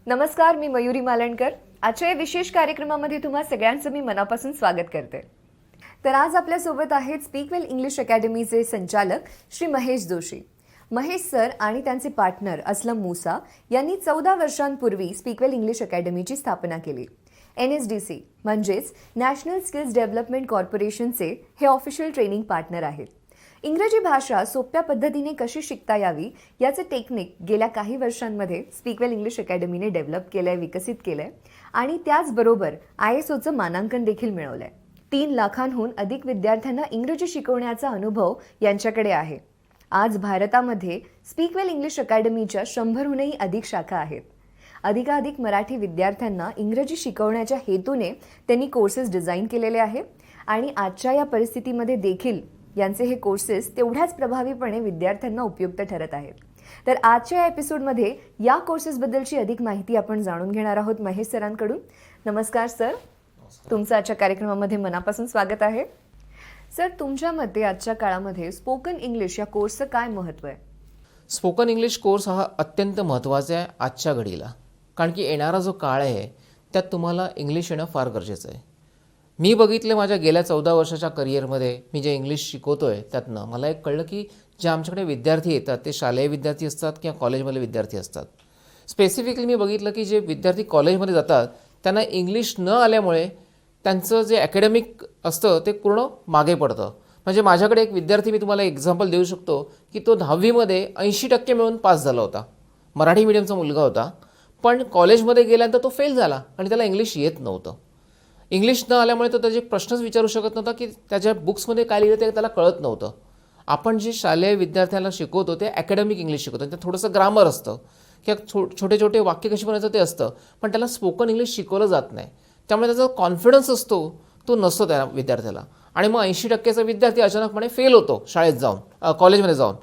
नमस्कार, मी मयुरी मालणकर. आजच्या या विशेष कार्यक्रमामध्ये तुम्हा सगळ्यांचं मी मनापासून स्वागत करते. तर आज आपल्यासोबत आहेत स्पीक वेल इंग्लिश अकॅडमीचे संचालक श्री महेश जोशी. महेश सर आणि त्यांचे पार्टनर असलम मूसा यांनी 14 वर्षांपूर्वी स्पीक वेल इंग्लिश अकॅडमीची स्थापना केली. NSDC म्हणजेच नॅशनल स्किल्स डेव्हलपमेंट कॉर्पोरेशनचे हे ऑफिशियल ट्रेनिंग पार्टनर आहेत. इंग्रजी भाषा सोप्या पद्धतीने कशी शिकता यावी याचे टेक्निक गेल्या काही वर्षांमध्ये स्पीक वेल इंग्लिश अकॅडमीने डेव्हलप केलंय, विकसित केलंय आणि त्याचबरोबर ISOचं मानांकन देखील मिळवलंय. 3 लाखांहून अधिक विद्यार्थ्यांना इंग्रजी शिकवण्याचा अनुभव यांच्याकडे आहे. आज भारतामध्ये स्पीक वेल इंग्लिश अकॅडमीच्या 100हूनही अधिक शाखा आहेत. अधिकाधिक मराठी विद्यार्थ्यांना इंग्रजी शिकवण्याच्या हेतूने त्यांनी कोर्सेस डिझाईन केलेले आहे आणि आजच्या या परिस्थितीमध्ये देखील यांचे हे कोर्सेस तेवढ्याच प्रभावीपणे विद्यार्थ्यांना उपयुक्त ठरत आहेत. तर आजच्या या एपिसोडमध्ये या कोर्सेसबद्दलची अधिक माहिती आपण जाणून घेणार आहोत महेश सरांकडून. नमस्कार सर, तुमचं आजच्या कार्यक्रमामध्ये मनापासून स्वागत आहे. सर, तुमच्या मते आजच्या काळामध्ये स्पोकन इंग्लिश या कोर्सचं काय महत्त्व आहे? स्पोकन इंग्लिश कोर्स हा अत्यंत महत्त्वाचा आहे आजच्या घडीला, कारण की येणारा जो काळ आहे त्यात तुम्हाला इंग्लिश येणं फार गरजेचं आहे. मी बघितलं माझ्या गेल्या 14 वर्षाच्या करिअरमध्ये मी जे इंग्लिश शिकवतो आहे त्यातनं मला एक कळलं की जे आमच्याकडे विद्यार्थी येतात ते शालेय विद्यार्थी असतात किंवा कॉलेजमधले विद्यार्थी असतात. स्पेसिफिकली मी बघितलं की जे विद्यार्थी कॉलेजमध्ये जातात त्यांना इंग्लिश न आल्यामुळे त्यांचं जे अकॅडमिक असतं ते पूर्ण मागे पडतं. म्हणजे माझ्याकडे एक विद्यार्थी, मी तुम्हाला एक्झाम्पल देऊ शकतो की तो 10वीमध्ये 80% मिळून पास झाला होता. मराठी मीडियमचा मुलगा होता, पण कॉलेजमध्ये गेल्यानंतर तो फेल झाला आणि त्याला इंग्लिश येत नव्हतं. इंग्लिश न आल्यामुळे तो त्याचे प्रश्नच विचारू शकत नव्हता की त्याच्या बुक्समध्ये काय लिहिलं ते त्याला कळत नव्हतं. आपण जे शालेय विद्यार्थ्याला शिकवतो ते अकॅडमिक इंग्लिश शिकवतो. त्यात थोडंसं ग्रामर असतं किंवा छोटे छोटे वाक्य कशी बनायचं ते असतं, पण त्याला स्पोकन इंग्लिश शिकवलं जात नाही. त्यामुळे त्याचा कॉन्फिडन्स असतो तो नसतो त्या विद्यार्थ्याला, आणि मग 80%चा विद्यार्थी अचानकपणे फेल होतो शाळेत जाऊन, कॉलेजमध्ये जाऊन.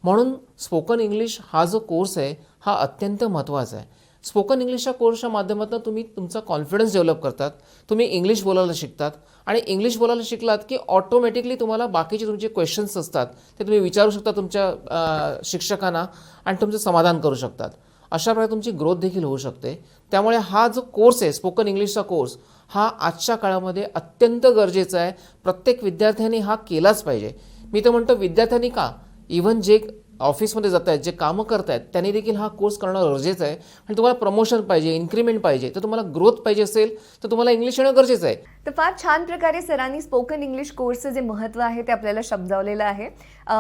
म्हणून स्पोकन इंग्लिश हा जो कोर्स आहे हा अत्यंत महत्त्वाचा आहे. स्पोकन इंग्लिशच्या कोर्सच्या माध्यमातून तुम्ही तुमचा कॉन्फिडन्स डेव्हलप करतात, तुम्ही इंग्लिश बोलायला शिकतात, आणि इंग्लिश बोलायला शिकलात की ऑटोमॅटिकली तुम्हाला बाकीचे तुमचे क्वेश्चन्स असतात ते तुम्ही विचारू शकता तुमच्या शिक्षकांना आणि तुमचं समाधान करू शकतात. अशा प्रकारे तुमची ग्रोथ देखील होऊ शकते. त्यामुळे हा जो कोर्स आहे स्पोकन इंग्लिशचा कोर्स हा आजच्या काळामध्ये अत्यंत गरजेचा आहे. प्रत्येक विद्यार्थ्यांनी हा केलाच पाहिजे. मी तर म्हणतो विद्यार्थ्यांनी का, इव्हन जे ऑफिसमध्ये जात आहेत, जे कामं करत आहेत, त्यांनी देखील हा कोर्स करणं गरजेचं आहे. आणि तुम्हाला प्रमोशन पाहिजे, इन्क्रीमेंट पाहिजे, तर तुम्हाला ग्रोथ पाहिजे असेल तर तुम्हाला इंग्लिश येणं गरजेचं आहे. तर फार छान प्रकारे सरांनी स्पोकन इंग्लिश कोर्सचं जे महत्त्व आहे ते आपल्याला शब्दावलेलं आहे.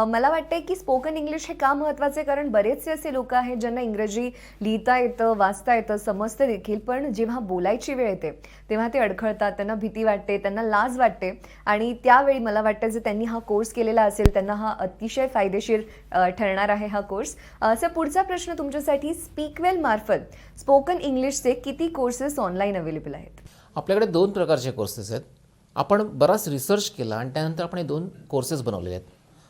मला वाटतंय की स्पोकन इंग्लिश हे का महत्त्वाचं आहे, कारण बरेचसे असे लोक आहेत ज्यांना इंग्रजी लिहिता येतं, वाचता येतं, समजतं देखील, पण जेव्हा बोलायची वेळ येते तेव्हा ते अडखळतात, त्यांना भीती वाटते, त्यांना लाज वाटते. आणि त्यावेळी मला वाटतं जर त्यांनी हा कोर्स केलेला असेल त्यांना हा अतिशय फायदेशीर ठरणार आहे हा कोर्स. सर, पुढचा प्रश्न तुमच्यासाठी, स्पीक वेल मार्फत स्पोकन इंग्लिशचे किती कोर्सेस ऑनलाईन अवेलेबल आहेत? आपल्याकडे 2 प्रकारचे कोर्सेस आहेत. आपण बराच रिसर्च केला आणि त्यानंतर आपण हे 2 कोर्सेस बनवलेले आहेत.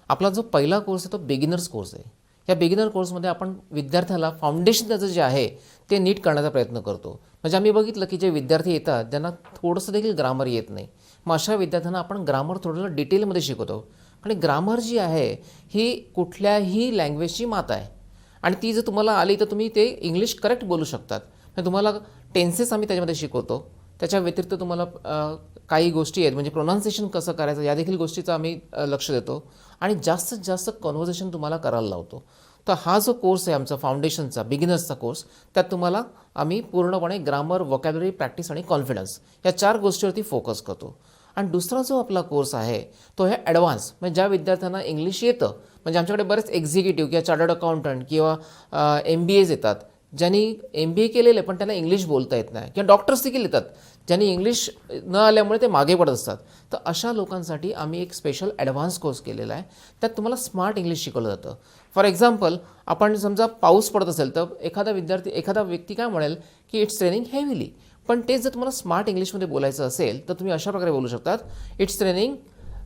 आपला जो पहिला कोर्स आहे तो बिगिनर्स कोर्स आहे. या बिगिनर कोर्समध्ये आपण विद्यार्थ्याला फाउंडेशन त्याचं जे आहे ते नीट करण्याचा प्रयत्न करतो. म्हणजे आम्ही बघितलं की जे विद्यार्थी येतात ज्यांना थोडंसं देखील ग्रामर येत नाही, मग अशा विद्यार्थ्यांना आपण ग्रामर थोडंसं डिटेलमध्ये शिकवतो. आणि ग्रामर जी आहे ही कुठल्याही लँग्वेजची माता आहे, आणि ती जर तुम्हाला आली तर तुम्ही ते इंग्लिश करेक्ट बोलू शकतात. म्हणजे तुम्हाला टेन्सेस आम्ही त्याच्यामध्ये शिकवतो. त्याच्या व्यतिरिक्त तुम्हाला काही गोष्टी आहेत, म्हणजे प्रोनाऊन्सिएशन कसं करायचं या देखील गोष्टीचं आम्ही लक्ष देतो, आणि जास्तीत जास्त कन्व्हर्सेशन तुम्हाला करायला लावतो. तर हा जो कोर्स आहे आमचा फाउंडेशनचा बिगिनर्सचा कोर्स, त्यात तुम्हाला आम्ही पूर्णपणे ग्रामर, व्होकॅब्युलरी, प्रॅक्टिस आणि कॉन्फिडन्स या 4 गोष्टीवरती फोकस करतो. आणि दुसरा जो आपला कोर्स आहे तो आहे ॲडव्हान्स, म्हणजे ज्या विद्यार्थ्यांना इंग्लिश येतं, म्हणजे आमच्याकडे बरेच एक्झिक्युटिव्ह किंवा चार्टर्ड अकाउंटंट किंवा MBAs येतात ज्यांनी MBA केलेलं आहे पण त्यांना इंग्लिश बोलता येत नाही, किंवा डॉक्टर्स देखील येतात ज्यांनी इंग्लिश न आल्यामुळे ते मागे पडत असतात. तर अशा लोकांसाठी आम्ही एक स्पेशल ॲडव्हान्स कोर्स केलेला आहे. त्यात तुम्हाला स्मार्ट इंग्लिश शिकवलं जातं. फॉर एक्झाम्पल, आपण समजा पाऊस पडत असेल तर एखादा व्यक्ती काय म्हणेल की इट्स रेनिंग हेवीली, पण तेच जर तुम्हाला स्मार्ट इंग्लिशमध्ये बोलायचं असेल तर तुम्ही अशा प्रकारे बोलू शकतात, it's raining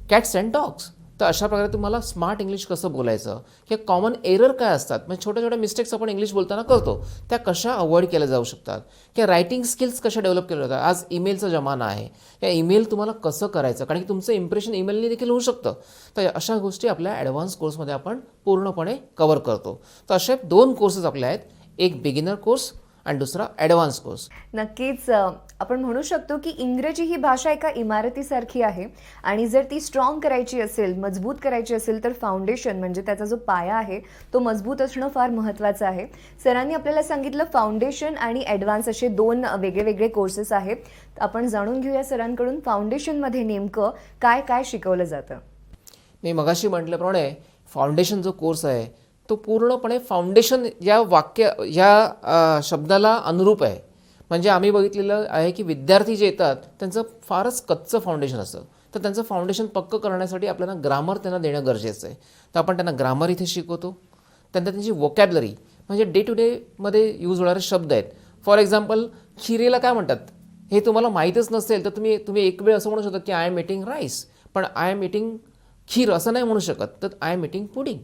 cats and dogs. तर अशा प्रकारे तुम्हाला स्मार्ट इंग्लिश कसं बोलायचं, किंवा कॉमन एरर काय असतात, म्हणजे छोट्या छोट्या मिस्टेक्स आपण इंग्लिश बोलताना करतो त्या कशा अवॉइड केल्या जाऊ शकतात, किंवा रायटिंग स्किल्स कशा डेव्हलप केल्या जातात. आज ईमेलचा जमाना आहे, या ईमेल तुम्हाला कसं करायचं, कारण की तुमचं इम्प्रेशन ईमेलने देखील होऊ शकतं. तर अशा गोष्टी आपल्या ॲडव्हान्स कोर्समध्ये आपण पूर्णपणे कव्हर करतो. तर असे 2 कोर्सेस आपले आहेत, एक बिगिनर कोर्स आणि दुसरा ॲडव्हान्स कोर्स. नक्कीच आपण म्हणू शकतो की इंग्रजी ही भाषा एका इमारतीसारखी आहे आणि जर ती स्ट्रॉंग करायची असेल, मजबूत करायची असेल, तर फाउंडेशन म्हणजे त्याचा जो पाया आहे तो मजबूत असणं फार महत्त्वाचं आहे. सरांनी आपल्याला सांगितलं फाउंडेशन आणि ॲडव्हान्स असे दोन वेगळे कोर्सेस आहेत. आपण जाणून घेऊया सरांकडून फाउंडेशनमध्ये नेमकं काय काय शिकवलं जातं. मी मगाशी म्हटल्याप्रमाणे फाउंडेशन जो कोर्स आहे तो पूर्णपणे फाउंडेशन या शब्दाला अनुरूप आहे. म्हणजे आम्ही बघितलेलं आहे की विद्यार्थी जे येतात त्यांचं फारच कच्चं फाउंडेशन असतं, तर त्यांचं फाउंडेशन पक्कं करण्यासाठी आपल्याला ग्रामर त्यांना देणं गरजेचं आहे. तर आपण त्यांना ग्रामर इथे शिकवतो. त्यानंतर त्यांची वोकॅबलरी म्हणजे डे टू डेमध्ये यूज होणारे शब्द आहेत. फॉर एक्झाम्पल खिरेला काय म्हणतात हे तुम्हाला माहीतच नसेल तर तुम्ही एक वेळ असं म्हणू शकता की आय एम इटिंग राईस, पण आय एम इटिंग खीर असं नाही म्हणू शकत, तर आय एम इटिंग पुडिंग.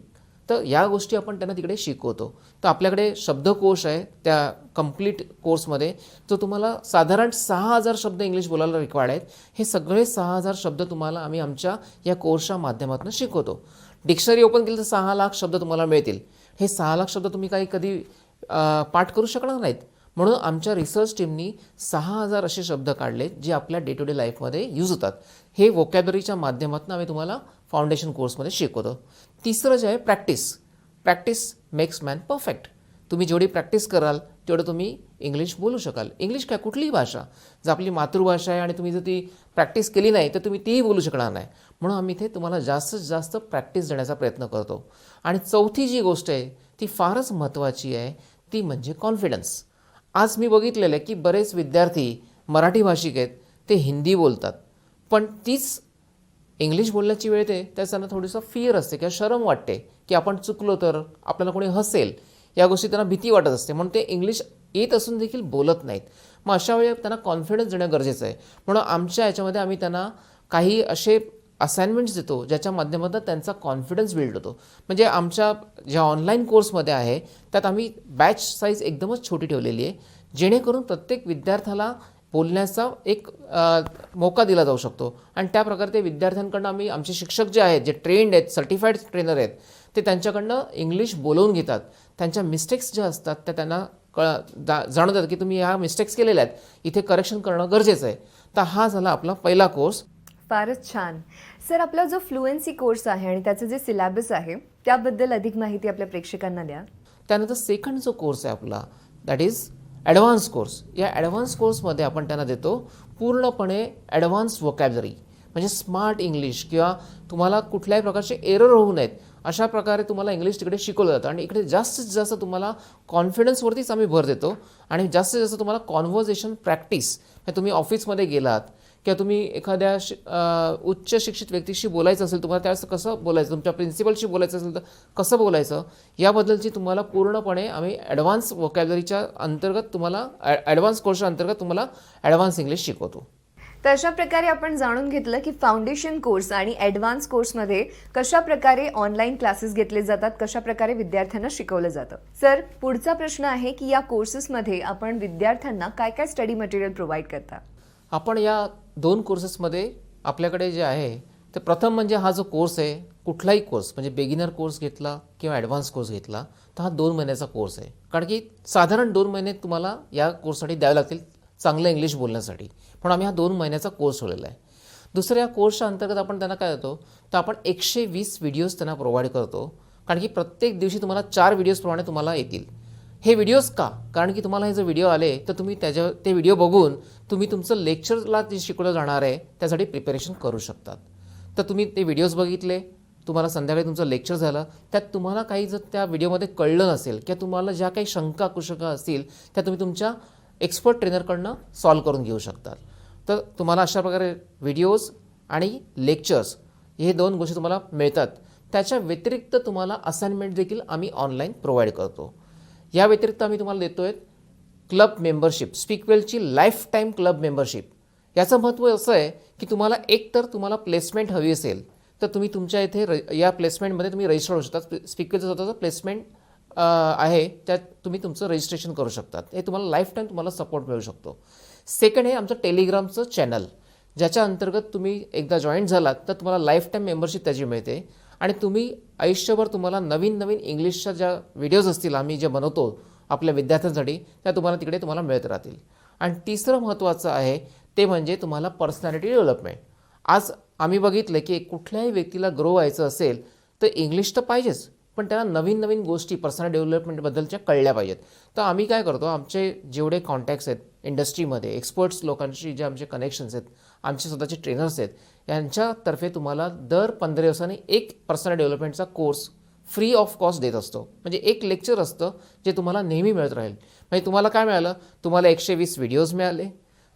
तर या गोष्टी आपण त्यांना तिकडे शिकवतो. तर आपल्याकडे शब्दकोश आहे त्या कंप्लीट कोर्समध्ये, जो तुम्हाला साधारण 6,000 शब्द इंग्लिश बोलायला रिक्वायर्ड आहेत. हे सगळे 6,000 शब्द तुम्हाला आम्ही आमच्या या कोर्सच्या माध्यमातून शिकवतो. डिक्शनरी ओपन केली तर 6,00,000 शब्द तुम्हाला मिळतील. हे 6,00,000 शब्द तुम्ही कधी पाठ करू शकणार नाहीत. म्हणून आमच्या रिसर्च टीमनी 6,000 असे शब्द काढले जे आपल्या डे टू डे लाईफमध्ये यूज होतात. हे वोकॅबलरीच्या माध्यमातून आम्ही तुम्हाला फाउंडेशन कोर्समध्ये शिकवतो. तिसरं जे आहे प्रॅक्टिस मेक्स मॅन परफेक्ट. तुम्ही जेवढी प्रॅक्टिस कराल तेवढं तुम्ही इंग्लिश बोलू शकाल. इंग्लिश काय कुठलीही भाषा जर आपली मातृभाषा आहे आणि तुम्ही जर ती प्रॅक्टिस केली नाही तर तुम्ही तीही बोलू शकणार नाही. म्हणून आम्ही इथे तुम्हाला जास्तीत जास्त प्रॅक्टिस देण्याचा प्रयत्न करतो. आणि चौथी जी गोष्ट आहे ती फारच महत्त्वाची आहे, ती म्हणजे कॉन्फिडन्स. आज मी बघितलेलं आहे की बरेच विद्यार्थी मराठी भाषिक आहेत, ते हिंदी बोलतात, पण तीच इंग्लिश बोलण्याची वेळ येते त्यात त्यांना थोडंसं फिअर असते किंवा शरम वाटते की आपण चुकलो तर आपल्याला कोणी हसेल, या गोष्टी त्यांना भीती वाटत असते. म्हणून ते इंग्लिश येत असून देखील बोलत नाहीत. मग अशा वेळी त्यांना कॉन्फिडन्स देणं गरजेचं आहे. म्हणून आमच्या याच्यामध्ये आम्ही त्यांना काही असे असाइनमेंट्स देतो ज्याच्या माध्यमातून त्यांचा कॉन्फिडन्स बिल्ड होतो. म्हणजे आमच्या ज्या ऑनलाईन कोर्समध्ये आहे त्यात आम्ही बॅच साईज एकदमच छोटी ठेवलेली आहे, जेणेकरून प्रत्येक विद्यार्थ्याला बोलण्याचा एक मौका दिला जाऊ शकतो. आणि त्या प्रकारे ते विद्यार्थ्यांकडनं आम्ही आमचे शिक्षक जे आहेत, जे ट्रेंड आहेत, सर्टिफाईड ट्रेनर आहेत, ते त्यांच्याकडनं इंग्लिश बोलवून घेतात. त्यांच्या मिस्टेक्स ज्या असतात त्या त्यांना जाणवतात की तुम्ही ह्या मिस्टेक्स केलेल्या आहेत, इथे करेक्शन करणं गरजेचं आहे. तर हा झाला आपला पहिला कोर्स. फारच छान. सर, आपला जो फ्लुएन्सी कोर्स आहे आणि त्याचं जे सिलेबस आहे त्याबद्दल अधिक माहिती आपल्या प्रेक्षकांना द्या. त्यानंतर सेकंड जो कोर्स आहे आपला दॅट इज ॲडव्हान्स कोर्स. या ॲडव्हान्स कोर्समध्ये आपण त्यांना देतो पूर्णपणे ॲडव्हान्स वोकॅबलरी म्हणजे स्मार्ट इंग्लिश, किंवा तुम्हाला कुठल्याही प्रकारचे एरर होऊ नयेत अशा प्रकारे तुम्हाला इंग्लिश तिकडे शिकवलं जातं. आणि इकडे जास्तीत जास्त तुम्हाला कॉन्फिडन्सवरतीच आम्ही भर देतो आणि जास्तीत जास्त तुम्हाला कॉन्व्हर्सेशन प्रॅक्टिस. तुम्ही ऑफिसमध्ये गेलात किंवा तुम्ही एखाद्या उच्च शिक्षित व्यक्तीशी बोलायचं असेल, तुम्हाला त्यावेळेस कसं बोलायचं, तुमच्या प्रिन्सिपलशी बोलायचं असेल तर कसं बोलायचं, याबद्दलची तुम्हाला पूर्णपणे आम्ही ॲडव्हान्स वोकॅबलरीच्या अंतर्गत तुम्हाला ॲडव्हान्स कोर्सच्या अंतर्गत तुम्हाला ॲडव्हान्स इंग्लिश शिकवतो. तर अशा प्रकारे आपण जाणून घेतलं की फाउंडेशन कोर्स आणि ॲडव्हान्स कोर्समध्ये कशा प्रकारे ऑनलाईन क्लासेस घेतले जातात, कशा प्रकारे विद्यार्थ्यांना शिकवलं जातं. सर, पुढचा प्रश्न आहे की या कोर्सेसमध्ये आपण विद्यार्थ्यांना काय काय स्टडी मटेरियल प्रोव्हाइड करता. आपण या 2 कोर्सेसमध्ये आपल्याकडे जे आहे तर प्रथम म्हणजे हा जो कोर्स आहे, कुठलाही कोर्स म्हणजे बिगिनर कोर्स घेतला किंवा ॲडव्हान्स कोर्स घेतला तर हा 2 महिन्याचा कोर्स आहे. कारण की साधारण 2 महिने तुम्हाला या कोर्ससाठी द्यावे लागतील चांगलं इंग्लिश बोलण्यासाठी, पण आम्ही हा 2 महिन्याचा कोर्स ठेवलेला आहे. दुसऱ्या कोर्सच्या अंतर्गत आपण त्यांना काय देतो तर आपण 120 व्हिडिओज त्यांना प्रोव्हाइड करतो. कारण की प्रत्येक दिवशी तुम्हाला 4 व्हिडिओजप्रमाणे तुम्हाला येतील. हे व्हिडिओज का? कारण की तुम्हाला हे जर व्हिडिओ आले तर तुम्ही ते व्हिडिओ बघून तुम्ही तुमचं लेक्चरला जे शिकवलं जाणार आहे त्यासाठी प्रिपरेशन करू शकतात. तर तुम्ही ते व्हिडिओज बघितले, तुम्हाला संध्याकाळी तुमचं लेक्चर झालं, त्यात तुम्हाला काही जर त्या व्हिडिओमध्ये कळलं नसेल किंवा तुम्हाला ज्या काही शंका कुशंका असतील त्या तुम्ही तुमच्या एक्सपर्ट ट्रेनरकडनं सॉल्व करून घेऊ शकतात. तर तुम्हाला अशा प्रकारे व्हिडिओज आणि लेक्चर्स हे 2 गोष्टी तुम्हाला मिळतात. त्याच्या व्यतिरिक्त तुम्हाला असाइनमेंट देखील आम्ही ऑनलाईन प्रोव्हाइड करतो. या व्यतिरिक्त आम्ही तुम्हाला देतो आहे क्लब मेंबरशिप, स्पीकवेलची लाईफ टाईम क्लब मेंबरशिप. याचं महत्त्व असं आहे की तुम्हाला एकतर तुम्हाला प्लेसमेंट हवी असेल तर तुम्ही तुमच्या इथे या प्लेसमेंटमध्ये तुम्ही रजिस्टर होऊ शकता. स्पीकवेलचं स्वतःचं प्लेसमेंट आहे त्यात तुम्ही तुमचं रजिस्ट्रेशन करू शकतात. हे तुम्हाला लाईफ टाईम तुम्हाला सपोर्ट मिळू शकतो. सेकंड हे आमचं टेलिग्रामचं चॅनल, ज्याच्या अंतर्गत तुम्ही एकदा जॉईन झालात तर तुम्हाला लाईफ टाईम मेंबरशिप त्याची मिळते आणि तुम्ही आयुष्यभर तुम्हाला नवीन नवीन इंग्लिशच्या ज्या व्हिडिओज असतील आम्ही जे बनवतो आपल्या विद्यार्थ्यांसाठी त्या तुम्हाला मिळत राहतील. आणि तिसरं महत्त्वाचं आहे ते म्हणजे तुम्हाला पर्सनॅलिटी डेव्हलपमेंट. आज आम्ही बघितलं की कुठल्याही व्यक्तीला ग्रो व्हायचं असेल तर इंग्लिश तर पाहिजेच, पण त्याला नवीन नवीन गोष्टी पर्सनल डेव्हलपमेंटबद्दलच्या कळल्या पाहिजेत. तर आम्ही काय करतो, आमचे जेवढे कॉन्टॅक्ट्स आहेत इंडस्ट्रीमध्ये, एक्सपर्ट्स लोकांशी जे आमचे कनेक्शन्स आहेत, आमचे स्वतःचे ट्रेनर्स आहेत, यांच्यातर्फे तुम्हाला दर 15 दिवसांनी एक पर्सनल डेव्हलपमेंटचा कोर्स फ्री ऑफ कॉस्ट देत असतो. म्हणजे एक लेक्चर असतं जे तुम्हाला नेहमी मिळत राहील. म्हणजे तुम्हाला काय मिळालं, तुम्हाला 120 व्हिडिओज मिळाले,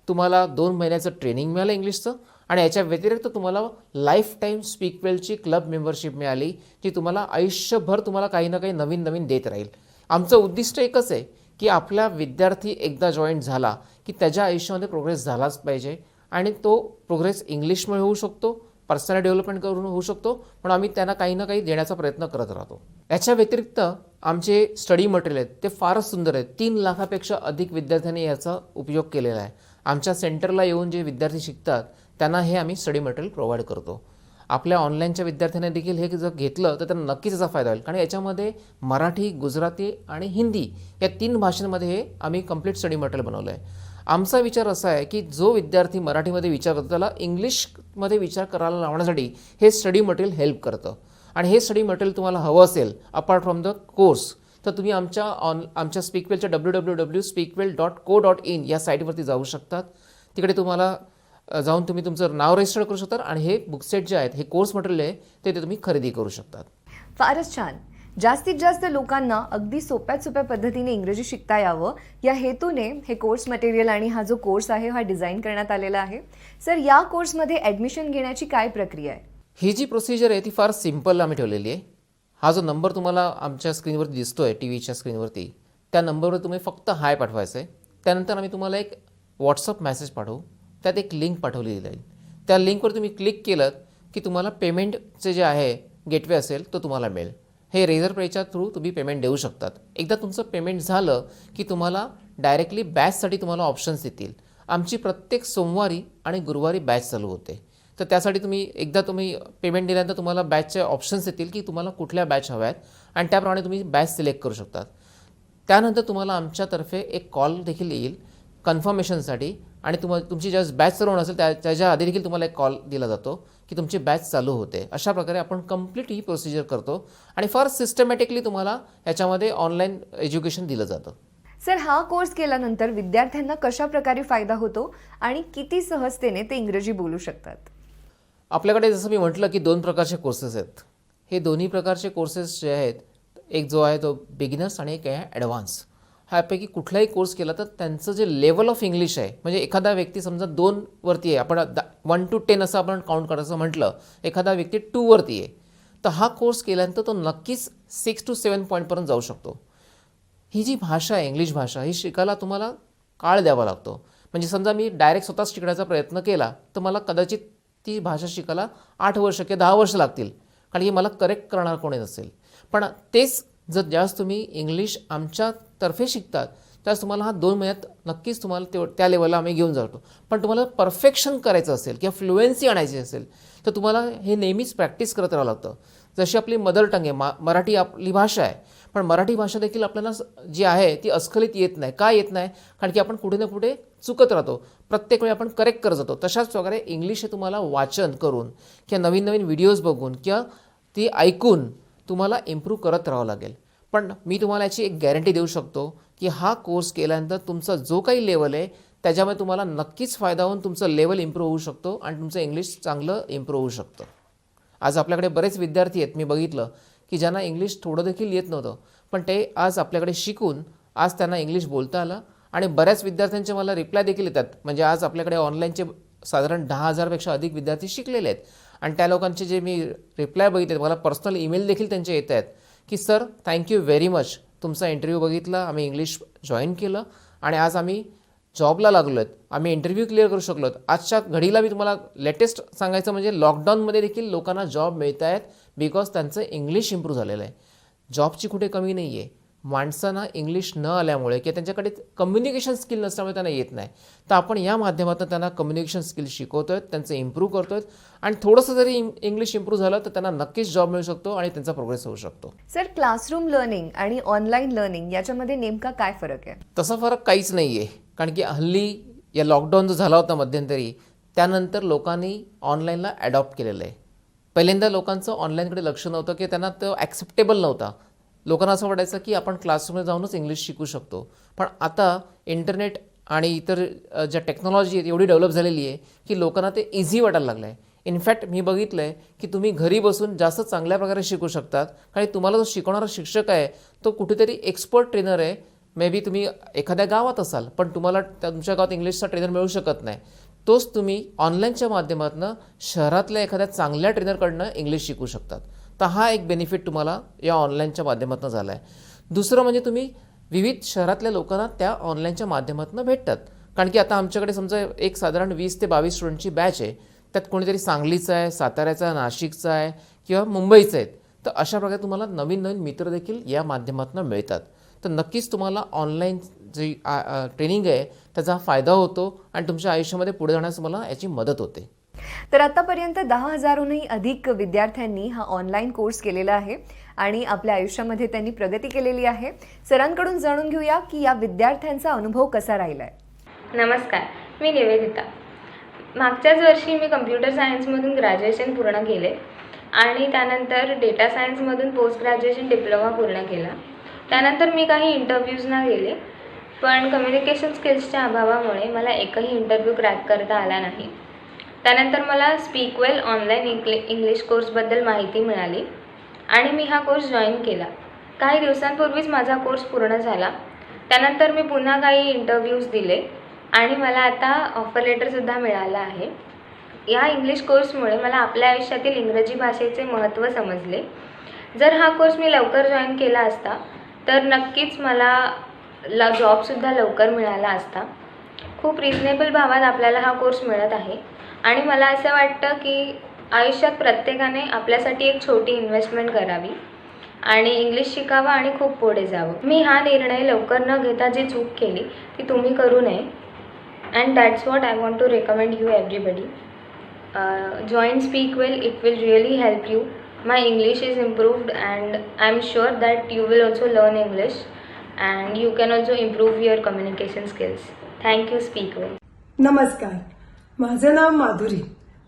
तुम्हाला 2 महिन्याचं ट्रेनिंग मिळालं इंग्लिशचं, आणि याच्या व्यतिरिक्त तुम्हाला लाईफ टाईम स्पीकवेलची क्लब मेंबरशिप मिळाली, जी तुम्हाला आयुष्यभर तुम्हाला काही ना काही नवीन नवीन देत राहील. आमचं उद्दिष्ट एकच आहे की आपला विद्यार्थी एकदा जॉईन झाला की त्याच्या आयुष्यामध्ये प्रोग्रेस झालाच पाहिजे, आणि तो प्रोग्रेस इंग्लिशमुळे होऊ शकतो, पर्सनल डेव्हलपमेंट करून होऊ शकतो, पण आम्ही त्यांना काही ना काही देण्याचा प्रयत्न करत राहतो. याच्या व्यतिरिक्त आमचे स्टडी मटेरियल आहेत ते फारच सुंदर आहेत. 3 लाखापेक्षा अधिक विद्यार्थ्यांनी याचा उपयोग केलेला आहे. आमच्या सेंटरला येऊन जे विद्यार्थी शिकतात त्यांना हे आम्ही स्टडी मटेरियल प्रोव्हाइड करतो. आपल्या ऑनलाईनच्या विद्यार्थ्यांना देखील हे जर घेतलं तर त्यांना नक्कीच याचा फायदा होईल, कारण याच्यामध्ये मराठी, गुजराती आणि हिंदी या 3 भाषांमध्ये हे आम्ही कंप्लीट स्टडी मटेरियल बनवलं आहे. आमचा विचार असा आहे की जो विद्यार्थी मराठीमध्ये विचार करतो त्याला इंग्लिशमध्ये विचार करायला लावण्यासाठी हे स्टडी मटेरियल हेल्प करतं. आणि हे स्टडी मटेरियल तुम्हाला हवं असेल अपार्ट फ्रॉम द कोर्स, तर तुम्ही आमच्या स्पीकवेलच्या www.speakwell.co.in या साईटवरती जाऊ शकतात. तिकडे तुम्हाला जाऊन तुम्ही तुमचं नाव रजिस्टर करू शकता आणि हे बुकसेट जे आहेत, हे कोर्स मटेरियल आहे ते तुम्ही खरेदी करू शकतात. फारच छान. जास्तीत जास्त लोकांना अगदी सोप्यात सोप्या पद्धतीने इंग्रजी शिकता यावं या हेतूने हे कोर्स मटेरियल आणि हा जो कोर्स आहे हा डिझाईन करण्यात आलेला आहे. सर, या कोर्समध्ये ॲडमिशन घेण्याची काय प्रक्रिया आहे? ही जी प्रोसिजर आहे ती फार सिम्पल आम्ही ठेवलेली आहे. हा जो नंबर तुम्हाला आमच्या स्क्रीनवरती दिसतो आहे, टी व्हीच्या स्क्रीनवरती, त्या नंबरवर तुम्ही फक्त हाय पाठवायचं आहे. त्यानंतर आम्ही तुम्हाला एक व्हॉट्सअप मेसेज पाठवू, त्यात एक लिंक पाठवलेली जाईल. त्या लिंकवर तुम्ही क्लिक केलं की तुम्हाला पेमेंटचे जे आहे गेटवे असेल तो तुम्हाला मिळेल. हे रेझर पेच्या थ्रू तुम्ही पेमेंट देऊ शकतात. एकदा तुमचं पेमेंट झालं की तुम्हाला डायरेक्टली बॅचसाठी तुम्हाला ऑप्शन्स येतील. आमची प्रत्येक सोमवारी आणि गुरुवारी बॅच चालू होते. तर त्यासाठी तुम्ही पेमेंट दिल्यानंतर तुम्हाला बॅचचे ऑप्शन्स येतील की तुम्हाला कुठल्या बॅच हव्या आहेत, आणि त्याप्रमाणे तुम्ही बॅच सिलेक्ट करू शकतात. त्यानंतर तुम्हाला आमच्यातर्फे एक कॉल देखील येईल कन्फर्मेशनसाठी, आणि तुमची ज्यावेळेस बॅच चालू होणार असेल त्याच्या आधी देखील तुम्हाला एक कॉल दिला जातो की तुमची बॅच चालू होते. अशा प्रकारे आपण कंप्लीट ही प्रोसिजर करतो आणि फार सिस्टमॅटिकली तुम्हाला याच्यामध्ये ऑनलाईन एज्युकेशन दिलं जातं. सर, हा कोर्स केल्यानंतर विद्यार्थ्यांना कशा प्रकारे फायदा होतो आणि किती सहजतेने ते इंग्रजी बोलू शकतात? आपल्याकडे जसं मी म्हटलं की 2 प्रकारचे कोर्सेस आहेत. हे दोन्ही प्रकारचे कोर्सेस जे आहेत, एक जो आहे तो बिगिनर्स आणि एक आहे ॲडव्हान्स. ह्यापैकी कुठलाही कोर्स केला तर त्यांचं जे लेवल ऑफ इंग्लिश आहे, म्हणजे एखादा व्यक्ती समजा 2 वरती आहे, आपण 1 to 10 असं आपण काउंट करायचं म्हटलं, एखादा व्यक्ती 2 वरती आहे, तर हा कोर्स केल्यानंतर तो नक्कीच 6 to 7 पॉईंटपर्यंत जाऊ शकतो. ही जी भाषा आहे, इंग्लिश भाषा, ही शिकायला तुम्हाला काळ द्यावा लागतो. म्हणजे समजा मी डायरेक्ट स्वतःच शिकण्याचा प्रयत्न केला तर मला कदाचित ती भाषा शिकायला 8 वर्ष किंवा 10 वर्ष लागतील, कारण की मला करेक्ट करणार कोणी नसेल. पण तेच ज्यावेळेस तुम्ही इंग्लिश आमच्यातर्फे शिकतात त्यावेळेस तुम्हाला हा 2 महिन्यात नक्कीच तुम्हाला त्या लेवलला आम्ही घेऊन जातो. पण तुम्हाला परफेक्शन करायचं असेल किंवा फ्लुएन्सी आणायची असेल तर तुम्हाला हे नेहमीच प्रॅक्टिस करत राहावं लागतं. जशी आपली मदर टंग आहे, मराठी आपली भाषा आहे, पण मराठी भाषा देखील आपल्याला जी आहे ती अस्खलित येत नाही. का येत नाही? कारण की आपण कुठे ना कुठे चुकत राहतो, प्रत्येक वेळी आपण करेक्ट करत जातो. तशाच प्रकारे इंग्लिश हे तुम्हाला वाचन करून किंवा नवीन नवीन व्हिडिओज बघून किंवा ती ऐकून तुम्हाला इम्प्रूव्ह करत राहावं लागेल. पण मी तुम्हाला याची एक गॅरंटी देऊ शकतो की हा कोर्स केल्यानंतर तुमचा जो काही लेवल आहे त्याच्यामध्ये तुम्हाला नक्कीच फायदा होऊन तुमचं लेवल इम्प्रूव्ह होऊ शकतो आणि तुमचं इंग्लिश चांगलं इम्प्रूव्ह होऊ शकतं. आज आपल्याकडे बरेच विद्यार्थी आहेत, मी बघितलं की ज्यांना इंग्लिश थोडं देखील येत नव्हतं, पण ते आज आपल्याकडे शिकून आज त्यांना इंग्लिश बोलता आलं. आणि बऱ्याच विद्यार्थ्यांचे मला रिप्लाय देखील येतात. म्हणजे आज आपल्याकडे ऑनलाईनचे साधारण 10,000पेक्षा अधिक विद्यार्थी शिकलेले आहेत, आणि त्या लोकांचे जे मी रिप्लाय बघितले, मला पर्सनल ईमेल देखील त्यांचे येत आहेत की सर, थँक्यू व्हेरी मच, तुमचा इंटरव्ह्यू बघितला, आम्ही इंग्लिश जॉईन केलं आणि आज आम्ही जॉबला लागलो आहेत, आम्ही इंटरव्ह्यू क्लिअर करू शकलो. आजच्या घडीला मी तुम्हाला लेटेस्ट सांगायचं म्हणजे लॉकडाऊनमध्ये देखील लोकांना जॉब मिळत आहेत बिकॉज त्यांचं इंग्लिश इम्प्रूव्ह झालेलं आहे. जॉबची कुठे कमी नाही आहे, माणसांना इंग्लिश न आल्यामुळे किंवा त्यांच्याकडे कम्युनिकेशन स्किल नसल्यामुळे त्यांना येत नाही. तर आपण या माध्यमातून त्यांना कम्युनिकेशन स्किल शिकवतो आहेत, त्यांचं इम्प्रूव्ह करतो आहेत आणि थोडंसं जरी इंग्लिश इम्प्रूव्ह झालं तर त्यांना नक्कीच जॉब मिळू शकतो आणि त्यांचा प्रोग्रेस होऊ शकतो. सर, क्लासरूम लर्निंग आणि ऑनलाईन लर्निंग याच्यामध्ये नेमका काय फरक आहे? तसा फरक काहीच नाही आहे, कारण की हल्ली या लॉकडाऊन जो झाला होता मध्यंतरी, त्यानंतर लोकांनी ऑनलाईनला ॲडॉप्ट केलेलं आहे. पहिल्यांदा लोकांचं ऑनलाईनकडे लक्ष नव्हतं की त्यांना तो ॲक्सेप्टेबल नव्हता. लोकांना असं वाटायचं की आपण क्लासरूममध्ये जाऊनच इंग्लिश शिकू शकतो. पण आता इंटरनेट आणि इतर ज्या टेक्नॉलॉजी आहेत एवढी डेव्हलप झालेली आहे की लोकांना ते इझी वाटायला लागलं आहे. इनफॅक्ट मी बघितलं आहे की तुम्ही घरी बसून जास्त चांगल्या प्रकारे शिकू शकतात, कारण तुम्हाला जो शिकवणारा शिक्षक आहे तो कुठेतरी एक्सपर्ट ट्रेनर आहे. मे बी तुम्ही एखाद्या गावात असाल पण तुम्हाला तुमच्या गावात इंग्लिशचा ट्रेनर मिळू शकत नाही. तोच तुम्ही ऑनलाईनच्या माध्यमातून शहरातल्या एखाद्या चांगल्या ट्रेनरकडनं इंग्लिश शिकू शकतात. तर हा एक बेनिफिट तुम्हाला या ऑनलाईनच्या माध्यमातून झाला आहे. दुसरं म्हणजे तुम्ही विविध शहरातल्या लोकांना त्या ऑनलाईनच्या माध्यमातून भेटतात, कारण की आता आमच्याकडे समजा एक साधारण 20 ते 22 स्टुडंटची बॅच आहे. त्यात कोणीतरी सांगलीचा आहे, साताऱ्याचा आहे, नाशिकचा आहे किंवा मुंबईचा आहेत. तर अशा प्रकारे तुम्हाला नवीन नवीन मित्र देखील या माध्यमातून मिळतात. तर नक्कीच तुम्हाला ऑनलाईन जी ट्रेनिंग आहे त्याचा फायदा होतो आणि तुमच्या आयुष्यामध्ये पुढे जाण्यास तुम्हाला याची मदत होते. तर आतापर्यंत 10,000हूनही अधिक विद्यार्थ्यांनी हा ऑनलाईन कोर्स केलेला आहे आणि आपल्या आयुष्यामध्ये त्यांनी प्रगती केलेली आहे. सरांकडून जाणून घेऊया की या विद्यार्थ्यांचा अनुभव कसा राहिला आहे. नमस्कार, मी निवेदिता. मागच्याच वर्षी मी कम्प्युटर सायन्समधून ग्रॅज्युएशन पूर्ण केले आणि त्यानंतर डेटा सायन्समधून पोस्ट ग्रॅज्युएशन डिप्लोमा पूर्ण केला. त्यानंतर मी काही इंटरव्ह्यूजना गेले, पण कम्युनिकेशन स्किल्सच्या अभावामुळे मला एकही इंटरव्ह्यू क्रॅक करता आला नाही. त्यानंतर मला स्पीकवेल ऑनलाईन इंग्लिश कोर्सबद्दल माहिती मिळाली आणि मी हा कोर्स जॉईन केला. काही दिवसांपूर्वीच माझा कोर्स पूर्ण झाला. त्यानंतर मी पुन्हा काही इंटरव्ह्यूज दिले आणि मला आता ऑफर लेटरसुद्धा मिळालं आहे. या इंग्लिश कोर्समुळे मला आपल्या आयुष्यातील इंग्रजी भाषेचे महत्त्व समजले. जर हा कोर्स मी लवकर जॉईन केला असता तर नक्कीच मला जॉबसुद्धा लवकर मिळाला असता. खूप रिजनेबल भावात आपल्याला हा कोर्स मिळत आहे आणि मला असं वाटतं की आयुष्यात प्रत्येकाने आपल्यासाठी एक छोटी इन्व्हेस्टमेंट करावी आणि इंग्लिश शिकावं आणि खूप पुढे जावं. मी हा निर्णय लवकर न घेता जी चूक केली ती तुम्ही करू नये. And that's what I want to recommend you everybody. Join Speakwell, it will really help you. My English is improved and I'm sure that you will also learn English and you can also improve your communication skills. Thank you, Speakwell. नमस्कार, माझं नाव माधुरी.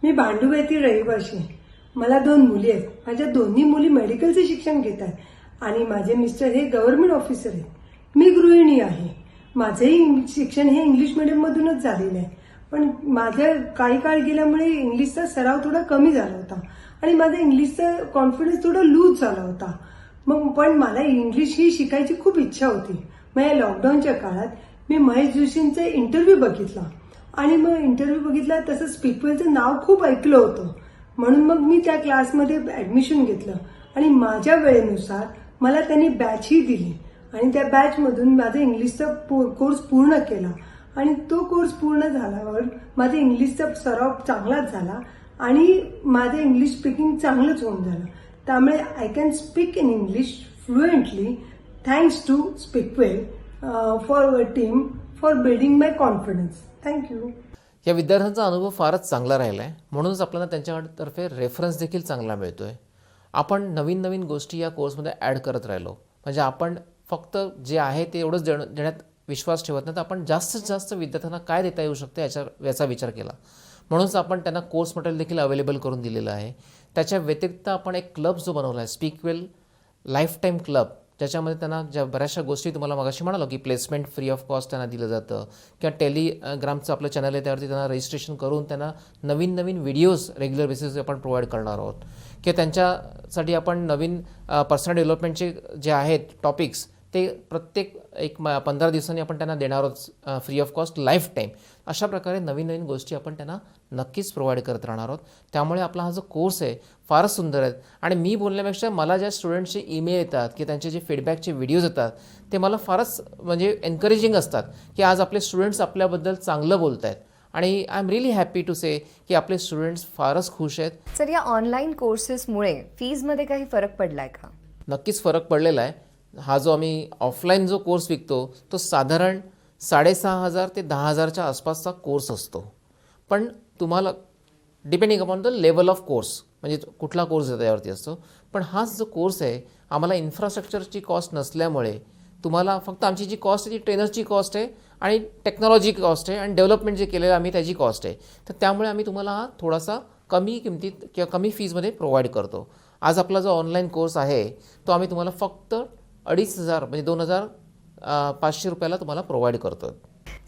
मी भांडूप येथील रहिवाशी आहे. मला 2 मुली आहेत. माझ्या दोन्ही मुली मेडिकलचे शिक्षण घेत आहेत आणि माझे मिस्टर हे गव्हर्नमेंट ऑफिसर आहेत. मी गृहिणी आहे. माझंही शिक्षण हे इंग्लिश मिडियममधूनच झालेलं आहे, पण माझं काही काळ गेल्यामुळे इंग्लिशचा सराव थोडा कमी झाला होता आणि माझा इंग्लिशचा कॉन्फिडन्स थोडा लूज झाला होता. पण मला इंग्लिश ही शिकायची खूप इच्छा होती. मग या लॉकडाऊनच्या काळात मी महेश जोशींचा इंटरव्ह्यू बघितला आणि मग इंटरव्ह्यू बघितला तसं स्पीकवेलचं नाव खूप ऐकलं होतं, म्हणून मग मी त्या क्लासमध्ये ऍडमिशन घेतलं आणि माझ्या वेळेनुसार मला त्यांनी बॅचही दिली आणि त्या बॅचमधून माझा इंग्लिशचा कोर्स पूर्ण केला आणि तो कोर्स पूर्ण झाल्यावर माझा इंग्लिशचा सराव चांगलाच झाला आणि माझं इंग्लिश स्पीकिंग चांगलंच होऊन झालं. त्यामुळे I can speak in English fluently thanks to Speakwell for team for building my confidence. Thank you. या विद्यार्थ्यांचा अनुभव फारच चांगला राहिला आहे, म्हणूनच आपल्याला त्यांच्यातर्फे रेफरन्स देखील चांगला मिळतो आहे. आपण नवीन नवीन गोष्टी या कोर्समध्ये ॲड करत राहिलो म्हणजे आपण फक्त जे आहे ते एवढंच देण्यात विश्वास ठेवत नाही, तर आपण जास्तीत जास्त विद्यार्थ्यांना काय देता येऊ शकते याचा विचार केला. म्हणूनच आपण त्यांना कोर्स मटेरियल देखील अवेलेबल करून दिलेलं आहे. त्याच्या व्यतिरिक्त आपण एक क्लब जो बनवला आहे, स्पीकवेल लाईफ टाईम क्लब, ज्याच्यामध्ये त्यांना ज्या बऱ्याचशा गोष्टी तुम्हाला मगाशी म्हणालो की प्लेसमेंट फ्री ऑफ कॉस्ट त्यांना दिलं जातं किंवा टेलिग्रामचं आपलं चॅनल आहे त्यावरती त्यांना रजिस्ट्रेशन करून त्यांना नवीन नवीन व्हिडिओज रेग्युलर बेसिसवर आपण प्रोव्हाइड करणार आहोत किंवा त्यांच्यासाठी आपण नवीन पर्सनल डेव्हलपमेंटचे जे आहेत टॉपिक्स ते प्रत्येक 15 दिवसांनी आपण त्यांना देणार आहोत free of cost life time. अशा प्रकारे नवीन नवीन गोष्टी आपण त्यांना नक्कीच प्रोव्हाइड करत राहणार आहोत. त्यामुळे आपला हा जो कोर्स आहे फारच सुंदर आहे आणि मी बोलण्यापेक्षा मला ज्या स्टुडंट्सचे ईमेल येतात की त्यांचे जे फीडबॅकचे व्हिडिओज येतात ते मला फारच म्हणजे एनकरेजिंग असतात की आज आपले स्टुडंट्स आपल्याबद्दल चांगलं बोलत आहेत आणि I am really happy to say की आपले स्टुडंट्स फारच खुश आहेत. सर, या ऑनलाईन कोर्सेसमुळे फीजमध्ये काही फरक पडलाय का? नक्कीच फरक पडलेला आहे. हा जो आम्ही ऑफलाईन जो कोर्स विकतो तो साधारण 6,500 ते 10,000च्या आसपासचा कोर्स असतो. पण तुम्हाला depending upon the level of course, म्हणजे कुठला कोर्स आहे त्यावरती असतो. पण हाच जो कोर्स आहे आम्हाला इन्फ्रास्ट्रक्चरची कॉस्ट नसल्यामुळे तुम्हाला फक्त आमची जी कॉस्ट आहे ती ट्रेनरची कॉस्ट आहे आणि टेक्नॉलॉजी कॉस्ट आहे आणि डेव्हलपमेंट जे केलेलं आम्ही त्याची कॉस्ट आहे. तर त्यामुळे आम्ही तुम्हाला हा थोडासा कमी किमतीत किंवा कमी फीजमध्ये प्रोव्हाइड करतो. आज आपला जो ऑनलाईन कोर्स आहे तो आम्ही तुम्हाला फक्त 2,500 म्हणजे 2,500 रुपयाला तुम्हाला प्रोव्हाइड करतो.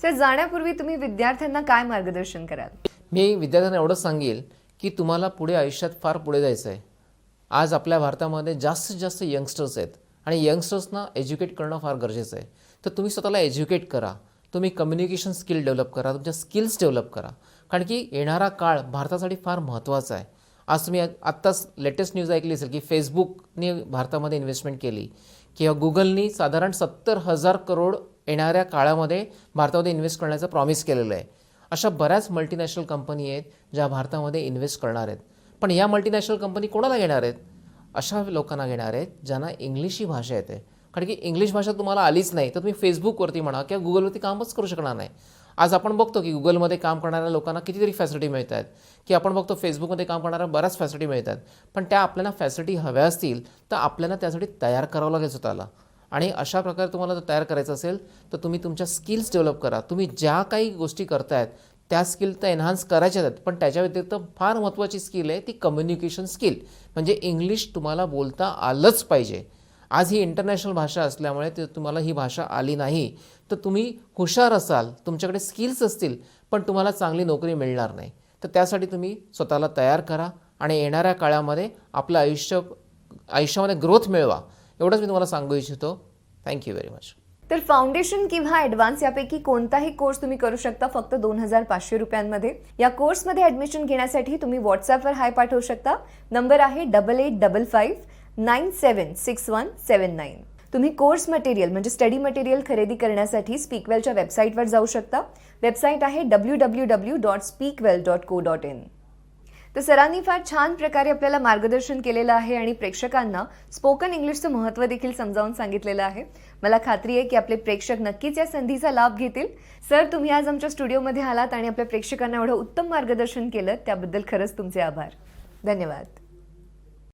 सर, जाण्यापूर्वी तुम्ही विद्यार्थ्यांना काय मार्गदर्शन कराल? मी विद्यार्थ्यांना एवढंच सांगेल की तुम्हाला पुढे आयुष्यात फार पुढे जायचं आहे. आज आपल्या भारतामध्ये जास्तीत जास्त यंगस्टर्स आहेत आणि यंगस्टर्सना एज्युकेट करणं फार गरजेचं आहे. तर तुम्ही स्वतःला एज्युकेट करा, तुम्ही कम्युनिकेशन स्किल डेव्हलप करा, तुमच्या स्किल्स डेव्हलप करा. कारण की येणारा काळ भारतासाठी फार महत्त्वाचा आहे. आज तुम्ही आत्ताच लेटेस्ट न्यूज ऐकली असेल की फेसबुकने भारतामध्ये इन्व्हेस्टमेंट केली किंवा गुगलनी साधारण 70,000 करोड येणाऱ्या काळामध्ये भारतामध्ये इन्व्हेस्ट करण्याचं प्रॉमिस केलेलं आहे. अशा बऱ्याच मल्टीनॅशनल कंपनी आहेत ज्या भारतामध्ये इन्व्हेस्ट करणार आहेत. पण या मल्टीनॅशनल कंपनी कोणाला घेणार आहेत? अशा लोकांना घेणार आहेत ज्यांना इंग्लिश ही भाषा येते. कारण की इंग्लिश भाषा तुम्हाला आलीच नाही तर तुम्ही फेसबुकवरती म्हणा किंवा गुगलवरती कामच करू शकणार नाही. आज आपण बघतो की गुगलमध्ये काम करणाऱ्या लोकांना कितीतरी फॅसिलिटी मिळत आहेत, की आपण बघतो फेसबुकमध्ये काम करणाऱ्या बऱ्याच फॅसिलिटी मिळतात. पण त्या आपल्याला फॅसिलिटी हव्या असतील तर आपल्याला त्यासाठी तयार करावं लागेल स्वतःला. आणि अशा प्रकारे तुम्हाला जर तयार करायचं असेल तर तुम्ही तुमच्या स्किल्स डेव्हलप करा. तुम्ही ज्या काही गोष्टी करतायत त्या स्किल तर एन्हान्स करायच्याच आहेत, पण त्याच्या व्यतिरिक्त फार महत्त्वाची स्किल आहे ती कम्युनिकेशन स्किल. म्हणजे इंग्लिश तुम्हाला बोलता आलंच पाहिजे. आज ही इंटरनॅशनल भाषा असल्यामुळे ते तुम्हाला ही भाषा आली नाही तर तुम्ही हुशार असाल, तुमच्याकडे स्किल्स असतील, पण तुम्हाला चांगली नोकरी मिळणार नाही. तर त्यासाठी तुम्ही स्वतःला तयार करा आणि येणाऱ्या काळामध्ये आपलं आयुष्यामध्ये ग्रोथ मिळवा. एवढंच मी तुम्हाला सांगू इच्छितो. Thank you very much. तर फाउंडेशन किंवा ॲडव्हान्स यापैकी कोणताही कोर्स तुम्ही करू शकता फक्त 2,500 रुपयांमध्ये. या कोर्समध्ये ॲडमिशन घेण्यासाठी तुम्ही व्हॉट्सॲपवर हाय पाठवू शकता. नंबर आहे 8855976179. तुम्ही कोर्स मटेरियल म्हणजे स्टडी मटेरियल खरेदी करण्यासाठी स्पीकवेलच्या वेबसाईटवर जाऊ शकता. वेबसाईट आहे www.speakwell.co.in. तर सरांनी फार छान प्रकारे आपल्याला मार्गदर्शन केलेलं आहे आणि प्रेक्षकांना स्पोकन इंग्लिशचं महत्त्व देखील समजावून सांगितलेलं आहे. मला खात्री आहे की आपले प्रेक्षक नक्कीच या संधीचा लाभ घेतील. सर, तुम्ही आज आमच्या स्टुडिओमध्ये आलात आणि आपल्या प्रेक्षकांना एवढं उत्तम मार्गदर्शन केलं त्याबद्दल खरंच तुमचे आभार. धन्यवाद.